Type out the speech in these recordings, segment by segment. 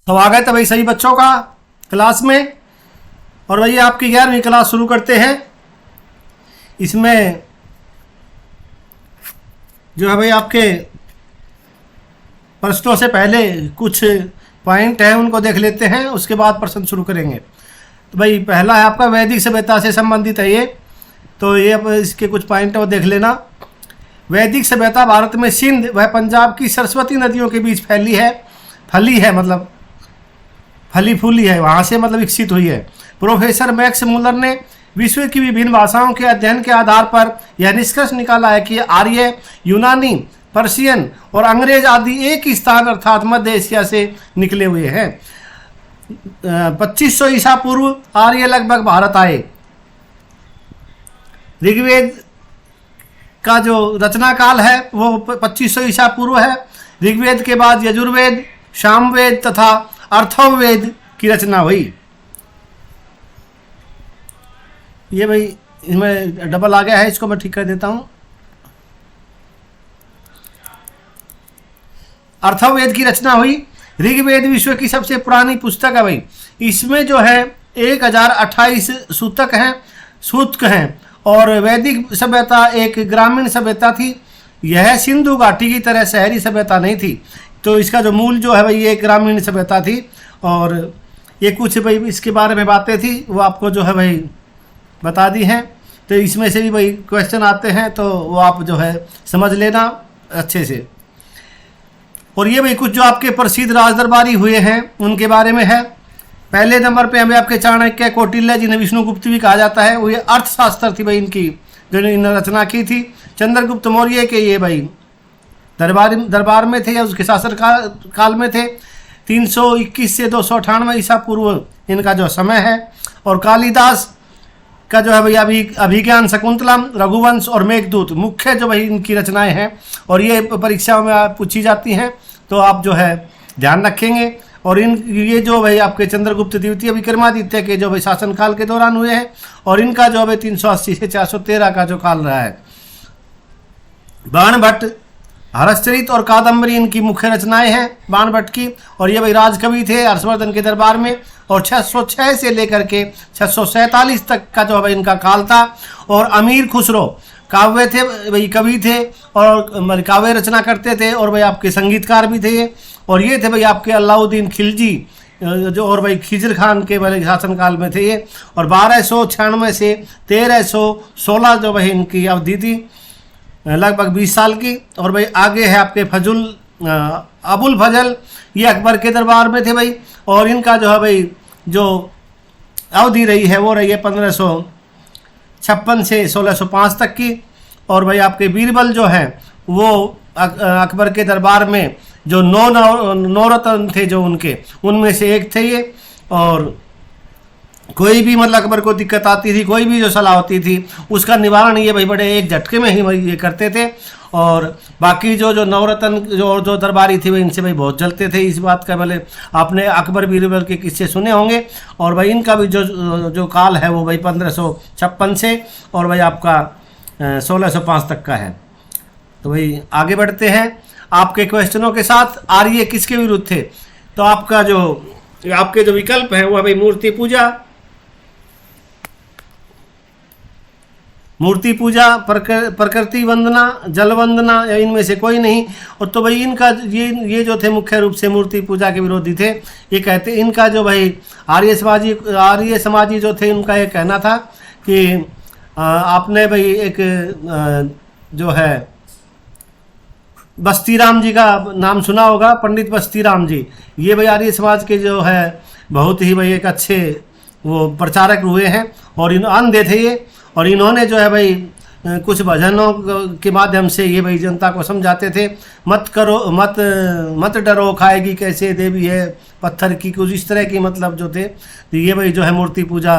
स्वागत है भाई सभी बच्चों का क्लास में। और भाई आपकी 11वीं क्लास शुरू करते हैं। इसमें जो है भाई आपके प्रश्नों से पहले कुछ पॉइंट हैं उनको देख लेते हैं, उसके बाद प्रश्न शुरू करेंगे। तो भाई पहला है आपका वैदिक सभ्यता से संबंधित है ये, तो ये इसके कुछ पॉइंट है वो देख लेना। वैदिक सभ्यता भारत में सिंध व पंजाब की सरस्वती नदियों के बीच फैली है मतलब फली फूली है, वहाँ से मतलब विकसित हुई है। प्रोफेसर मैक्स मुलर ने विश्व की विभिन्न भाषाओं के अध्ययन के आधार पर यह निष्कर्ष निकाला है कि आर्य, यूनानी, पर्शियन और अंग्रेज आदि एक ही स्थान अर्थात मध्य एशिया से निकले हुए हैं। 2500 ईसा पूर्व आर्य लगभग भारत आए। ऋग्वेद का जो रचना काल है वो 2500 ईसा पूर्व है। ऋग्वेद के बाद यजुर्वेद, सामवेद तथा अर्थववेद की रचना हुई। ये भाई इसमें डबल आ गया है, इसको मैं ठीक कर देता हूं। अर्थववेद की रचना हुई। ऋग्वेद विश्व की सबसे पुरानी पुस्तक है भाई। इसमें जो है 1028 सूतक हैं और वैदिक सभ्यता एक ग्रामीण सभ्यता थी। यह सिंधु घाटी की तरह शहरी सभ्यता नहीं थी। तो इसका जो मूल जो है भाई ये ग्रामीण सभ्यता थी। और ये कुछ भाई इसके बारे में बातें थी वो आपको जो है भाई बता दी हैं। तो इसमें से भी भाई क्वेश्चन आते हैं तो वो आप जो है समझ लेना अच्छे से। और ये भाई कुछ जो आपके प्रसिद्ध राजदरबारी हुए हैं उनके बारे में है। पहले नंबर पे हमें आपके चाणक्य, कौटिल्य जिन्हें विष्णुगुप्त भी कहा जाता है, वो ये अर्थशास्त्र थी भाई इनकी जो इन्होंने रचना की थी। चंद्रगुप्त मौर्य के ये भाई दरबार में थे या उसके शासन काल में थे। 321 से 298 ईसा पूर्व इनका जो समय है। और कालिदास का जो है भाई अभिज्ञान शकुंतलम, रघुवंश और मेघदूत मुख्य जो भाई इनकी रचनाएं हैं और ये परीक्षाओं में पूछी जाती हैं, तो आप जो है ध्यान रखेंगे। और ये जो भाई आपके चंद्रगुप्त द्वितीय विक्रमादित्य के जो भाई शासनकाल के दौरान हुए हैं और इनका जो भाई 380 से 413 का जो काल रहा है। बाणभट्ट, हर्षचरित और कादम्बरी इनकी मुख्य रचनाएं हैं बाणभट्ट की। और ये भाई राजकवि थे हर्षवर्धन के दरबार में। और 606 से लेकर के 647 तक का जो भाई इनका काल था। और अमीर खुसरो काव्य थे भाई, कवि थे और काव्य रचना करते थे और भाई आपके संगीतकार भी थे। और ये थे भाई आपके अलाउद्दीन खिलजी जो और भाई खिजर खान के भाई शासनकाल में थे ये। और 1296 से 1316 जो भाई इनकी अवधि थी, लगभग 20 साल की। और भाई आगे है आपके अबुल फजल, ये अकबर के दरबार में थे भाई। और इनका जो है भाई जो अवधि रही है वो रही है 1556 से 1605 तक की। और भाई आपके बीरबल जो है वो अकबर के दरबार में जो नौरत्न थे जो उनमें से एक थे ये। और कोई भी मतलब अकबर को दिक्कत आती थी, कोई भी जो सलाह होती थी उसका निवारण ये भाई बड़े एक झटके में ही भाई ये करते थे। और बाकी जो नवरत्न जो दरबारी थे भाई इनसे भाई बहुत जलते थे। इस बात का भले आपने अकबर बीरबल के किस्से सुने होंगे। और भाई इनका भी जो काल है वो भाई 1556 से और भाई आपका 1605 तक का है। तो भाई आगे बढ़ते हैं आपके क्वेश्चनों के साथ। आर्य किसके विरुद्ध थे? तो आपके जो विकल्प है वो है भाई मूर्ति पूजा, प्रकृति वंदना, जल वंदना या इनमें से कोई नहीं। और तो भाई इनका ये जो थे मुख्य रूप से मूर्ति पूजा के विरोधी थे। ये कहते इनका जो भाई आर्य समाजी जो थे उनका ये कहना था कि आपने भाई एक जो है बस्तीराम जी का नाम सुना होगा, पंडित बस्तीराम जी। ये भाई आर्य समाज के जो है बहुत ही भाई एक अच्छे वो प्रचारक हुए हैं और अंधे थे ये। और इन्होंने जो है भाई कुछ भजनों के माध्यम से ये भाई जनता को समझाते थे, मत डरो खाएगी कैसे देवी है पत्थर की, कुछ इस तरह की मतलब जो थे। तो ये भाई जो है मूर्ति पूजा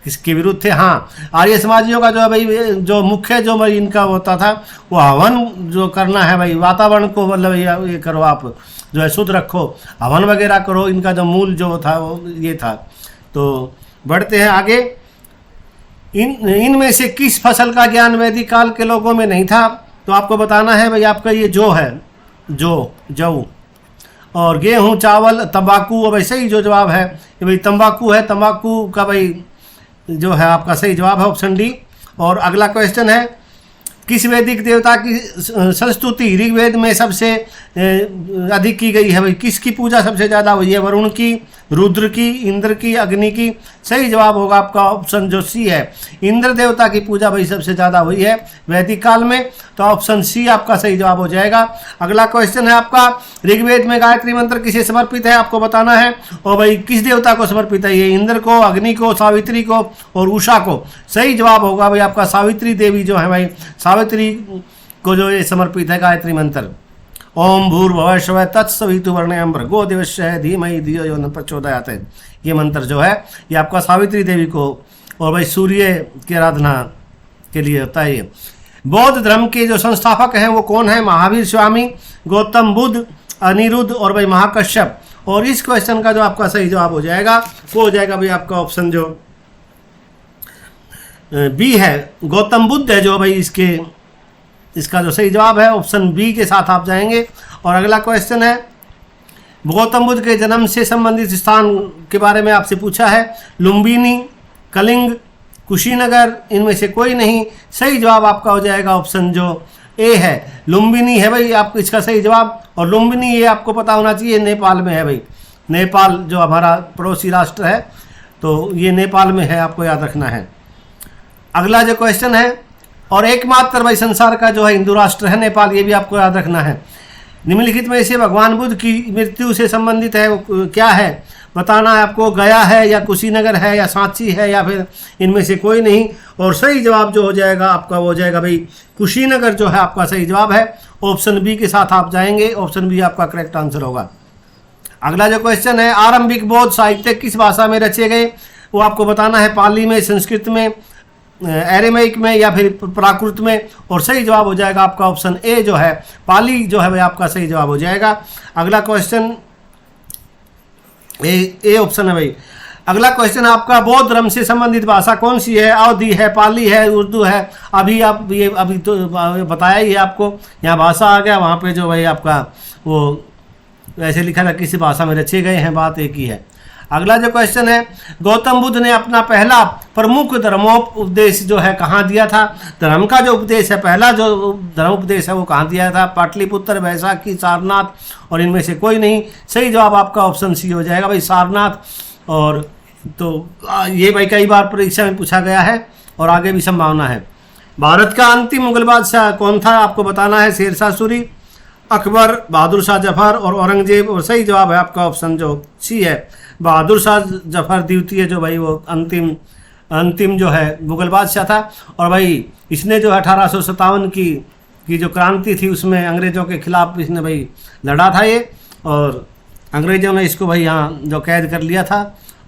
किसके विरुद्ध थे? हाँ, आर्य समाजियों का जो है भाई जो मुख्य जो भाई इनका होता था वो हवन जो करना है भाई, वातावरण को मतलब ये करो, आप जो है शुद्ध रखो, हवन वगैरह करो। इनका जो मूल जो था वो ये था। तो बढ़ते हैं आगे। इनमें से किस फसल का ज्ञान वैदिक काल के लोगों में नहीं था? तो आपको बताना है भाई आपका ये जौ है, जौ और गेहूं, चावल, तंबाकू। अब सही जो जवाब है ये भाई तंबाकू है। तंबाकू का भाई जो है आपका सही जवाब है ऑप्शन डी। और अगला क्वेश्चन है, किस वैदिक देवता की संस्तुति ऋग्वेद में सबसे अधिक की गई है? भाई किसकी पूजा सबसे ज़्यादा हुई है? वरुण की, रुद्र की, इंद्र की, अग्नि की? सही जवाब होगा आपका ऑप्शन जो सी है, इंद्र देवता की पूजा भाई सबसे ज़्यादा हुई है वैदिक काल में, तो ऑप्शन सी आपका सही जवाब हो जाएगा। अगला क्वेश्चन है आपका, ऋग्वेद में गायत्री मंत्र किसे समर्पित है आपको बताना है, और भाई किस देवता को समर्पित है? ये इंद्र को, अग्नि को, सावित्री को और उषा को। सही जवाब होगा भाई आपका सावित्री देवी जो है भाई, सावित्री को जो ये समर्पित है गायत्री मंत्र। ओम भूर्भुवः स्वः तत्सवितुर्वरेण्यं भर्गो देवस्य धीमहि धियो यो न प्रचोदयात्। ये मंत्र जो है ये आपका सावित्री देवी को और भाई सूर्य की आराधना के लिए होता है। ये बौद्ध धर्म के जो संस्थापक हैं वो कौन है? महावीर स्वामी, गौतम बुद्ध, अनिरुद्ध और भाई महाकश्यप। और इस क्वेश्चन का जो आपका सही जवाब हो जाएगा वो हो जाएगा भाई आपका ऑप्शन जो बी है, गौतम बुद्ध है जो भाई इसका जो सही जवाब है ऑप्शन बी के साथ आप जाएंगे। और अगला क्वेश्चन है, गौतम बुद्ध के जन्म से संबंधित स्थान के बारे में आपसे पूछा है। लुम्बिनी, कलिंग, कुशीनगर, इनमें से कोई नहीं। सही जवाब आपका हो जाएगा ऑप्शन जो ए है, लुम्बिनी है भाई आपको इसका सही जवाब। और लुम्बिनी ये आपको पता होना चाहिए नेपाल में है भाई, नेपाल जो हमारा पड़ोसी राष्ट्र है तो ये नेपाल में है, आपको याद रखना है। अगला जो क्वेश्चन है, और एकमात्र भाई संसार का जो है हिंदू राष्ट्र है नेपाल, ये भी आपको याद रखना है। निम्नलिखित में से भगवान बुद्ध की मृत्यु से संबंधित है वो क्या है बताना है आपको। गया है या कुशीनगर है या सांची है या फिर इनमें से कोई नहीं। और सही जवाब जो हो जाएगा आपका वो हो जाएगा भाई कुशीनगर जो है आपका सही जवाब है। ऑप्शन बी के साथ आप जाएंगे, ऑप्शन बी आपका करेक्ट आंसर होगा। अगला जो क्वेश्चन है, आरंभिक बौद्ध साहित्य किस भाषा में रचे गए? वो आपको बताना है, पाली में, संस्कृत में, एरेमाइक में या फिर प्राकृत में। और सही जवाब हो जाएगा आपका ऑप्शन ए जो है, पाली जो है भाई आपका सही जवाब हो जाएगा। अगला क्वेश्चन ए ऑप्शन है भाई। अगला क्वेश्चन आपका, बौद्ध धर्म से संबंधित भाषा कौन सी है? अवधी है, पाली है, उर्दू है? अभी तो बताया ही है आपको, यहाँ भाषा आ गया, वहाँ पे जो भाई आपका वो वैसे लिखा था किसी भाषा में रचे गए हैं, बात एक ही है। अगला जो क्वेश्चन है, गौतम बुद्ध ने अपना पहला प्रमुख धर्मोपदेश जो है कहाँ दिया था? धर्म का जो उपदेश है, पहला जो धर्मोपदेश है वो कहाँ दिया था? पाटलिपुत्र, वैशाखी, सारनाथ और इनमें से कोई नहीं। सही जवाब आपका ऑप्शन सी हो जाएगा भाई, सारनाथ। और तो ये भाई कई बार परीक्षा में पूछा गया है और आगे भी संभावना है। भारत का अंतिम मुगल बादशाह कौन था आपको बताना है। शेरशाह सूरी, अकबर, बहादुर शाह जफर और औरंगजेब। और सही जवाब है आपका ऑप्शन जो सी है, बहादुर शाह जफर द्वितीय जो भाई वो अंतिम जो है मुगल बादशाह था। और भाई इसने जो 1857 की जो क्रांति थी उसमें अंग्रेज़ों के खिलाफ इसने भाई लड़ा था ये, और अंग्रेज़ों ने इसको भाई यहाँ जो कैद कर लिया था।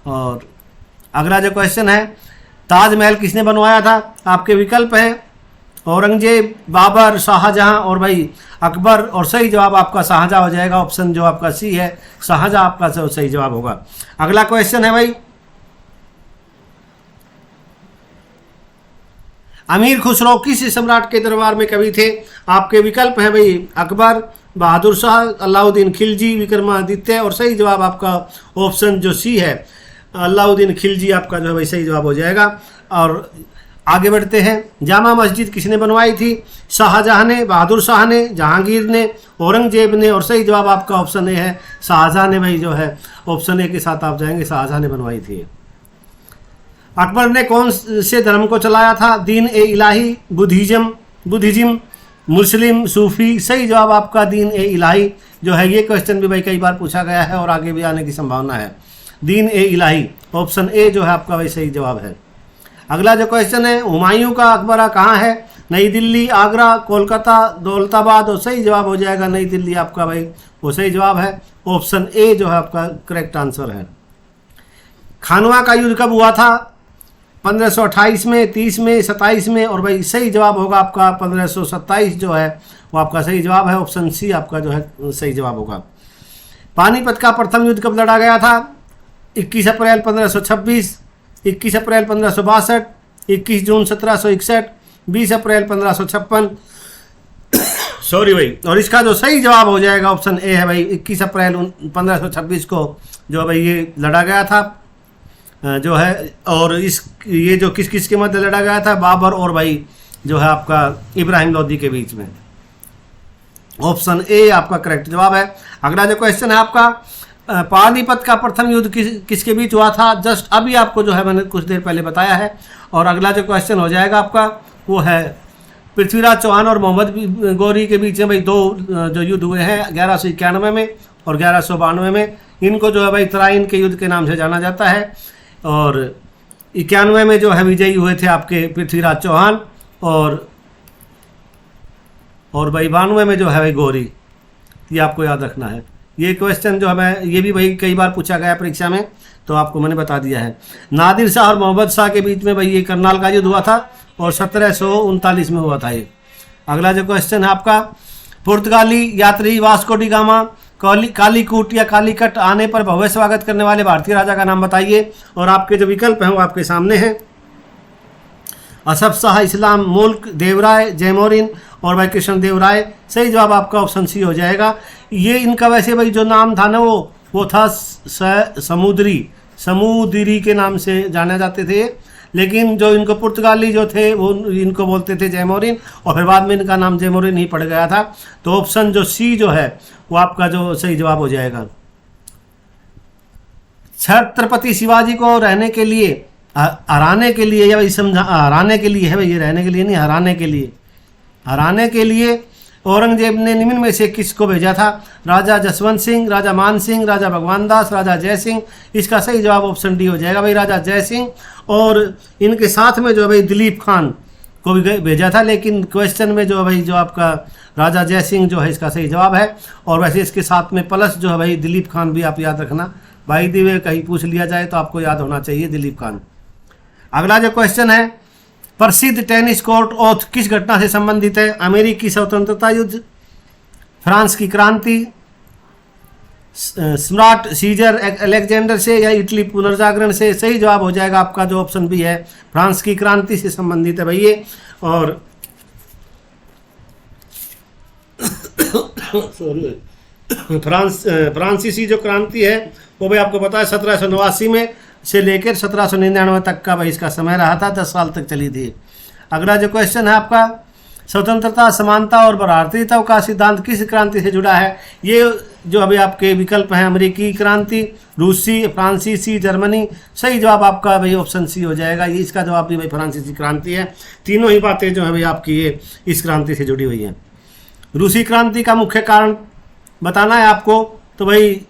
और अगला जो क्वेश्चन है, ताजमहल किसने बनवाया था? आपके विकल्प हैं औरंगजेब, बाबर, शाहजहां और भाई अकबर। और सही जवाब आपका शाहजहां हो जाएगा, ऑप्शन जो आपका सी है, शाहजहां आपका सही जवाब होगा। अगला क्वेश्चन है भाई, अमीर खुसरो किस सम्राट के दरबार में कवि थे? आपके विकल्प हैं भाई अकबर, बहादुर शाह, अलाउद्दीन खिलजी, विक्रमादित्य। और सही जवाब आपका ऑप्शन जो सी है, अलाउद्दीन खिलजी आपका जो है भाई सही जवाब हो जाएगा। और आगे बढ़ते हैं, जामा मस्जिद किसने बनवाई थी? शाहजहां ने, बहादुर शाह ने, जहांगीर ने, औरंगजेब ने। और सही जवाब आपका ऑप्शन ए है, शाहजहां ने भाई जो है ऑप्शन ए के साथ आप जाएंगे, शाहजहां ने बनवाई थी। अकबर ने कौन से धर्म को चलाया था? दीन ए इलाही, बुद्धिज्म, मुस्लिम, सूफी। सही जवाब आपका दीन ए इलाही जो है। ये क्वेश्चन भी भाई कई बार पूछा गया है और आगे भी आने की संभावना है। दीन ए इलाही, ऑप्शन ए जो है आपका भाई सही जवाब है। अगला जो क्वेश्चन है, हुमायूं का मकबरा कहाँ है? नई दिल्ली, आगरा, कोलकाता, दौलताबाद। और सही जवाब हो जाएगा नई दिल्ली आपका भाई वो सही जवाब है, ऑप्शन ए जो है आपका करेक्ट आंसर है। खानवा का युद्ध कब हुआ था? 1528 में, 30 में, 27 में। और भाई सही जवाब होगा आपका 1527 जो है वो आपका सही जवाब है, ऑप्शन सी आपका जो है सही जवाब होगा। पानीपत का प्रथम युद्ध कब लड़ा गया था? 21 अप्रैल 1526, 21 अप्रैल 1562, 21 जून 1761, 20 अप्रैल 1556, सॉरी भाई, और इसका जो सही जवाब हो जाएगा ऑप्शन ए है भाई, 21 अप्रैल 1526 को जो भाई ये लड़ा गया था जो है। और ये जो किस किस के मध्य लड़ा गया था, बाबर और भाई जो है आपका इब्राहिम लोदी के बीच में। ऑप्शन ए आपका करेक्ट जवाब है। अगला जो क्वेश्चन है आपका, पानीपत का प्रथम युद्ध किसके बीच हुआ था? जस्ट अभी आपको जो है मैंने कुछ देर पहले बताया है। और अगला जो क्वेश्चन हो जाएगा आपका वो है पृथ्वीराज चौहान और मोहम्मद गौरी के बीच में भाई दो जो युद्ध हुए हैं 1191 में और 1192 में। इनको जो है भाई तराइन के युद्ध के नाम से जाना जाता है। और 91 में जो है विजयी हुए थे आपके पृथ्वीराज चौहान और भाई 92 में जो है भाई गौरी। ये आपको याद रखना है। ये क्वेश्चन जो है ये भी भाई कई बार पूछा गया परीक्षा में, तो आपको मैंने बता दिया है। नादिर शाह और मोहम्मद शाह के बीच में भाई ये करनाल का युद्ध हुआ था और 1739 में हुआ था ये। अगला जो क्वेश्चन है आपका, पुर्तगाली यात्री वास्को डी गामा कालीकूट या कालीकट आने पर भव्य स्वागत करने वाले भारतीय राजा का नाम बताइए। और आपके जो विकल्प हैं वो आपके सामने हैं, असफ शाह, इस्लाम मुल्क, देवराय, जयमोरिन और भाई कृष्ण देव राय। सही जवाब आपका ऑप्शन सी हो जाएगा। ये इनका वैसे भाई जो नाम था ना वो था समुद्री के नाम से जाने जाते थे, लेकिन जो इनको पुर्तगाली जो थे वो इनको बोलते थे जयमोरिन और फिर बाद में इनका नाम जयमोरिन ही पड़ गया था। तो ऑप्शन जो सी जो है वो आपका जो सही जवाब हो जाएगा। छत्रपति शिवाजी को रहने के लिए हराने के लिए या भाई समझा हराने के लिए है भाई, ये रहने के लिए नहीं हराने के लिए औरंगजेब ने निम्न में से किसको भेजा था? राजा जसवंत सिंह, राजा मान सिंह, राजा भगवान दास, राजा जय सिंह। इसका सही जवाब ऑप्शन डी हो जाएगा भाई, राजा जय सिंह। और इनके साथ में जो है भाई दिलीप खान को भी भेजा था, लेकिन क्वेश्चन में जो है भाई जो आपका राजा जय सिंह जो है इसका सही जवाब है। और वैसे इसके साथ में प्लस जो है भाई दिलीप खान भी आप याद रखना, भाई दिवे कहीं पूछ लिया जाए तो आपको याद होना चाहिए दिलीप खान। अगला जो क्वेश्चन है, प्रसिद्ध टेनिस कोर्ट ओथ किस घटना से संबंधित है? अमेरिकी स्वतंत्रता युद्ध, फ्रांस की क्रांति, सम्राट सीजर अलेक्जेंडर से या इटली पुनर्जागरण से? सही जवाब हो जाएगा आपका जो ऑप्शन बी है, फ्रांस की क्रांति से संबंधित है भाई ये। और फ्रांसीसी जो क्रांति है वो भाई आपको पता है 1789 में से लेकर 1799 तक का भाई इसका समय रहा था, 10 साल तक चली थी। अगला जो क्वेश्चन है आपका, स्वतंत्रता, समानता और भारतीयता का सिद्धांत किस क्रांति से जुड़ा है? ये जो अभी आपके विकल्प हैं, अमेरिकी क्रांति, रूसी, फ्रांसीसी, जर्मनी। सही जवाब आपका भाई ऑप्शन सी हो जाएगा। ये इसका जवाब भी भाई फ्रांसीसी क्रांति है। तीनों ही बातें जो है भाई आपकी ये इस क्रांति से जुड़ी हुई हैं। रूसी क्रांति का मुख्य कारण बताना है आपको, तो भाई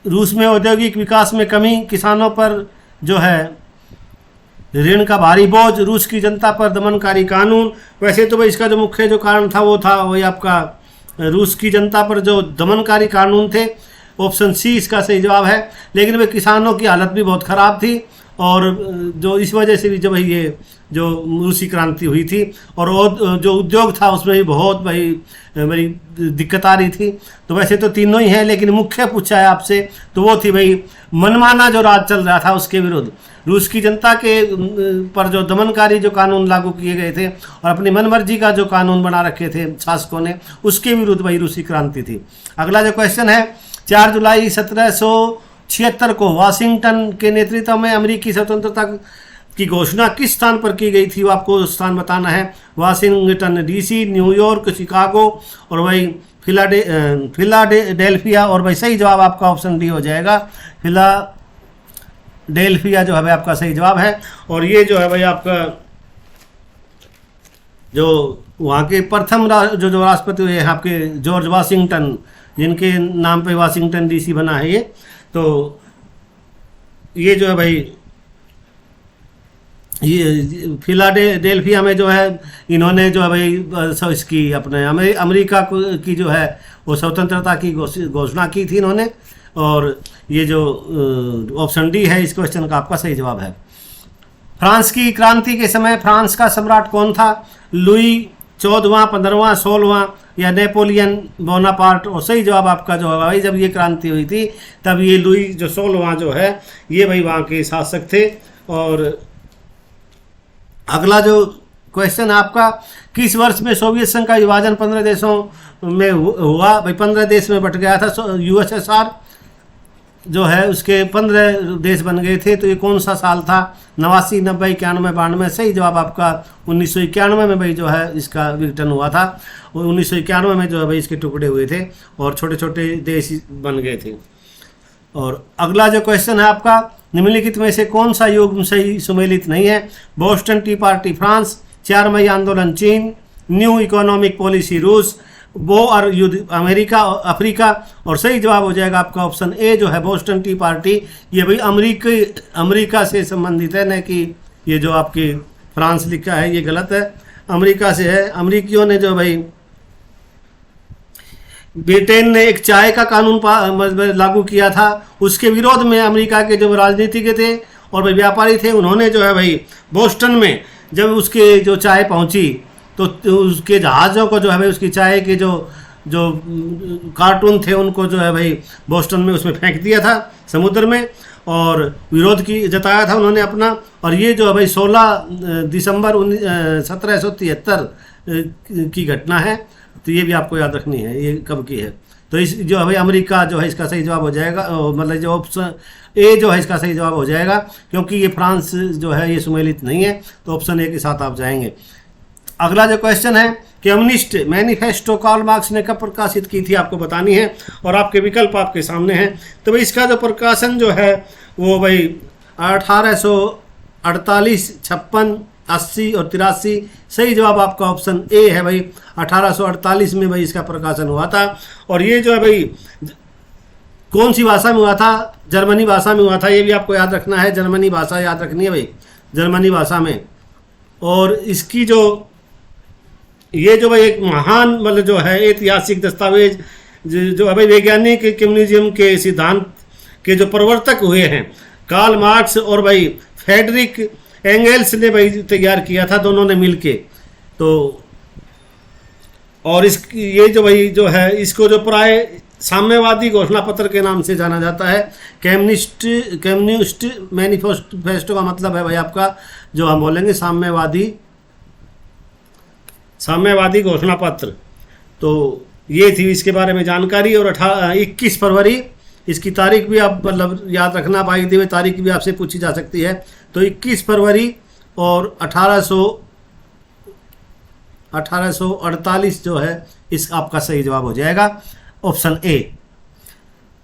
रूस में औद्योगिक विकास में कमी, किसानों पर जो है ऋण का भारी बोझ, रूस की जनता पर दमनकारी कानून। वैसे तो भाई इसका जो मुख्य जो कारण था वो था वही आपका रूस की जनता पर जो दमनकारी कानून थे। ऑप्शन सी इसका सही जवाब है। लेकिन भाई किसानों की हालत भी बहुत ख़राब थी और जो इस वजह से भी जो भाई ये जो रूसी क्रांति हुई थी और जो उद्योग था उसमें भी बहुत भाई बड़ी दिक्कत आ रही थी। तो वैसे तो तीनों ही हैं, लेकिन मुख्य पूछा है आपसे तो वो थी भाई मनमाना जो राज चल रहा था उसके विरुद्ध, रूस की जनता के पर जो दमनकारी जो कानून लागू किए गए थे और अपनी मनमर्जी का जो कानून बना रखे थे शासकों ने, उसके विरुद्ध भाई रूसी क्रांति थी। अगला जो क्वेश्चन है, 4 जुलाई 1776 को वाशिंगटन के नेतृत्व में अमेरिकी स्वतंत्रता की घोषणा किस स्थान पर की गई थी? वो आपको स्थान बताना है। वाशिंगटन डीसी, न्यूयॉर्क, शिकागो और भाई फिलाडेल्फिया। और भाई सही जवाब आपका ऑप्शन डी हो जाएगा, फिलाडेल्फिया जो है भाई आपका सही जवाब है। और ये जो है भाई आपका जो वहाँ के प्रथम जो राष्ट्रपति हुए हैं आपके जॉर्ज वाशिंगटन, जिनके नाम पे वाशिंगटन डीसी बना है ये, तो ये जो है भाई ये फिलाडेल्फिया में जो है इन्होंने जो है भाई इसकी अपने अमेरिका की जो है वो स्वतंत्रता की घोषणा की थी इन्होंने। और ये जो ऑप्शन डी है इस क्वेश्चन का आपका सही जवाब है। फ्रांस की क्रांति के समय फ्रांस का सम्राट कौन था? लुई 14वां, 15वां, 16वां या नेपोलियन बोनापार्ट? और सही जवाब आपका जो होगा भाई जब ये क्रांति हुई थी तब ये लुई जो 16वां जो है ये भाई वहाँ के शासक थे। और अगला जो क्वेश्चन है आपका, किस वर्ष में सोवियत संघ का विभाजन 15 देशों में हुआ? भाई 15 देश में बट गया था यूएसएसआर जो है, उसके 15 देश बन गए थे। तो ये कौन सा साल था? 89, 90, 91, 92। सही जवाब आपका 1991 में भाई जो है इसका विघटन हुआ था। 1991 में जो है भाई इसके टुकड़े हुए थे और छोटे छोटे देश बन गए थे। और अगला जो क्वेश्चन है आपका, निम्नलिखित में से कौन सा युग्म सही सुमेलित नहीं है? बोस्टन टी पार्टी फ्रांस, 4 मई आंदोलन चीन, न्यू इकोनॉमिक पॉलिसी रूस, वो और युद्ध अमेरिका अफ्रीका। और सही जवाब हो जाएगा आपका ऑप्शन ए जो है बोस्टन टी पार्टी। ये भाई अमेरिका से संबंधित है, न कि ये जो आपकी फ्रांस लिखा है ये गलत है, अमेरिका से है। अमेरिकियों ने जो भाई ब्रिटेन ने एक चाय का कानून लागू किया था, उसके विरोध में अमेरिका के जो राजनीतिज्ञ थे और भाई व्यापारी थे, उन्होंने जो है भाई बोस्टन में जब उसके जो चाय पहुंची तो उसके जहाज़ों को जो है भाई उसकी चाय के जो कार्टून थे उनको जो है भाई बोस्टन में उसमें फेंक दिया था समुद्र में, और विरोध की जताया था उन्होंने अपना। और ये जो है भाई 16 दिसंबर 1773 की घटना है। तो ये भी आपको याद रखनी है ये कब की है। तो इस जो है भाई अमेरिका जो है इसका सही जवाब हो जाएगा, मतलब जो ऑप्शन ए जो है इसका सही जवाब हो जाएगा, क्योंकि ये फ्रांस जो है ये सुमेलित नहीं है। तो ऑप्शन ए के साथ आप जाएंगे। अगला जो क्वेश्चन है, कम्युनिस्ट मैनिफेस्टो कार्ल मार्क्स ने कब प्रकाशित की थी, आपको बतानी है। और आपके विकल्प आपके सामने हैं। तो भाई इसका जो प्रकाशन जो है वो भाई 1848, 56, 80 और 83। सही जवाब आपका ऑप्शन ए है भाई, 1848 में भाई इसका प्रकाशन हुआ था। और ये जो है भाई कौन सी भाषा में हुआ था? जर्मनी भाषा में हुआ था। ये भी आपको याद रखना है, जर्मनी भाषा याद रखनी है भाई, जर्मनी भाषा में। और इसकी जो ये जो भाई एक महान मतलब जो है ऐतिहासिक दस्तावेज जो है भाई वैज्ञानिक कम्युनिज्म के सिद्धांत के जो प्रवर्तक हुए हैं कार्ल मार्क्स और भाई फ्रेडरिक एंगल्स ने भाई तैयार किया था, दोनों ने मिलके। तो और ये जो भाई जो है इसको जो प्राय साम्यवादी घोषणा पत्र के नाम से जाना जाता है। कम्युनिस्ट मैनिफेस्टो का मतलब है भाई आपका जो हम बोलेंगे साम्यवादी घोषणा पत्र। तो ये थी इसके बारे में जानकारी। और 21 फरवरी इसकी तारीख भी आप मतलब याद रखना, बाई द वे तारीख भी आपसे पूछी जा सकती है। तो 21 फरवरी और 1848 जो है इस आपका सही जवाब हो जाएगा ऑप्शन ए।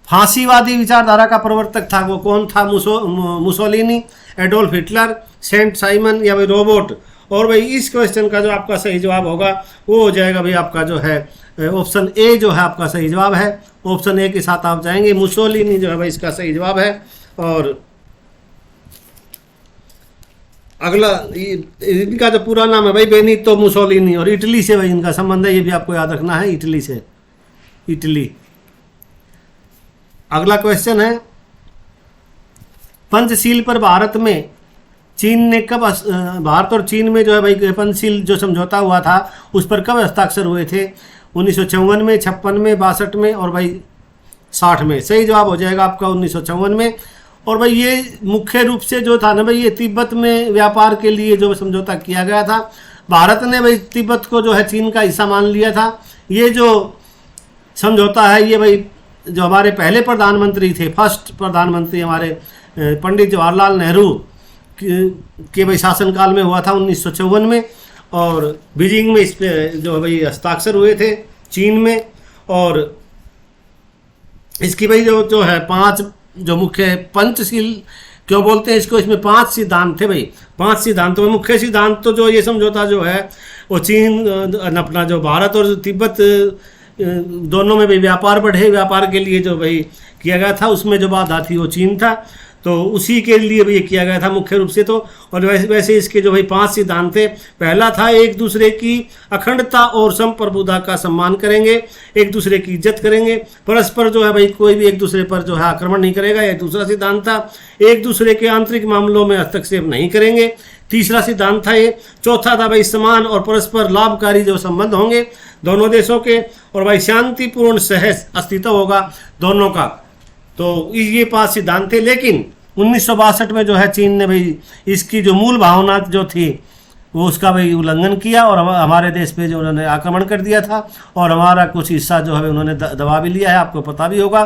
फांसीवादी विचारधारा का प्रवर्तक था वो कौन था? Mussolini, Adolf Hitler, Saint Simon या भाई रोबोट। और भाई इस क्वेश्चन का जो आपका सही जवाब होगा वो हो जाएगा भाई आपका जो है ऑप्शन ए जो है आपका सही जवाब है। ऑप्शन ए के साथ आप जाएंगे, मुसोलिनी जो है भाई इसका सही जवाब है। और अगला इनका जो पूरा नाम है भाई बेनितो मुसोलिनी, और इटली से भाई इनका संबंध है, ये भी आपको याद रखना है, इटली से, इटली। अगला क्वेश्चन है, पंचशील पर भारत में चीन ने कब भारत और चीन में जो है भाई पंचशील जो समझौता हुआ था उस पर कब हस्ताक्षर हुए थे? 1954 में, 56 में, 62 में और भाई 60 में। सही जवाब हो जाएगा आपका 1954 में। और भाई ये मुख्य रूप से जो था ना भाई ये तिब्बत में व्यापार के लिए जो समझौता किया गया था। भारत ने भाई तिब्बत को जो है चीन का हिस्सा मान लिया था। ये जो समझौता है ये भाई जो हमारे पहले प्रधानमंत्री थे, फर्स्ट प्रधानमंत्री हमारे पंडित जवाहरलाल नेहरू के भाई शासनकाल में हुआ था 1954 में। और बीजिंग में इस पे जो भाई हस्ताक्षर हुए थे चीन में। और इसकी भाई जो है 5 जो मुख्य पंचशील क्यों बोलते हैं इसको, इसमें 5 सिद्धांत थे भाई। 5 सिद्धांतों में मुख्य सिद्धांत तो जो ये समझौता जो है वो चीन अपना जो भारत और तिब्बत दोनों में भाई व्यापार बढ़े, व्यापार के लिए जो भाई किया गया था उसमें जो बाधा थी वो चीन था। तो उसी के लिए भी ये किया गया था मुख्य रूप से। तो और वैसे इसके जो भाई 5 सिद्धांत थे, पहला था एक दूसरे की अखंडता और संप्रभुता का सम्मान करेंगे, एक दूसरे की इज्जत करेंगे, परस्पर जो है भाई कोई भी एक दूसरे पर जो है आक्रमण नहीं करेगा, यह दूसरा सिद्धांत था। एक दूसरे के आंतरिक मामलों में हस्तक्षेप नहीं करेंगे, तीसरा सिद्धांत था ये। चौथा था भाई समान और परस्पर लाभकारी जो संबंध होंगे दोनों देशों के, और भाई शांतिपूर्ण सहज अस्तित्व होगा दोनों का। तो ये 5 सिद्धांत थे। लेकिन 1962 में जो है चीन ने भाई इसकी जो मूल भावना जो थी वो उसका भाई उल्लंघन किया और हमारे देश पे जो उन्होंने आक्रमण कर दिया था और हमारा कुछ हिस्सा जो है उन्होंने दबा भी लिया है, आपको पता भी होगा।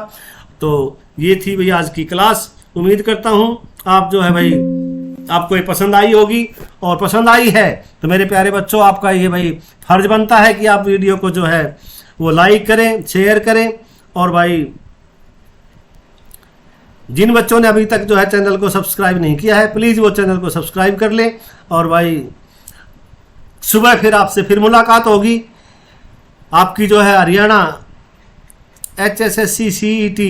तो ये थी भाई आज की क्लास। उम्मीद करता हूँ आप जो है भाई आपको ये पसंद आई होगी, और पसंद आई है तो मेरे प्यारे बच्चों आपका ये भाई फर्ज बनता है कि आप वीडियो को जो है वो लाइक करें, शेयर करें, और भाई जिन बच्चों ने अभी तक जो है चैनल को सब्सक्राइब नहीं किया है प्लीज़ वो चैनल को सब्सक्राइब कर लें। और भाई सुबह फिर आपसे फिर मुलाकात होगी। आपकी जो है Haryana HSSC CET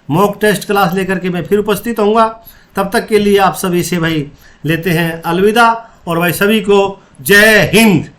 mock test class लेकर के मैं फिर उपस्थित होऊंगा। तब तक के लिए आप सभी से भाई लेते हैं अलविदा, और भाई सभी को जय हिंद।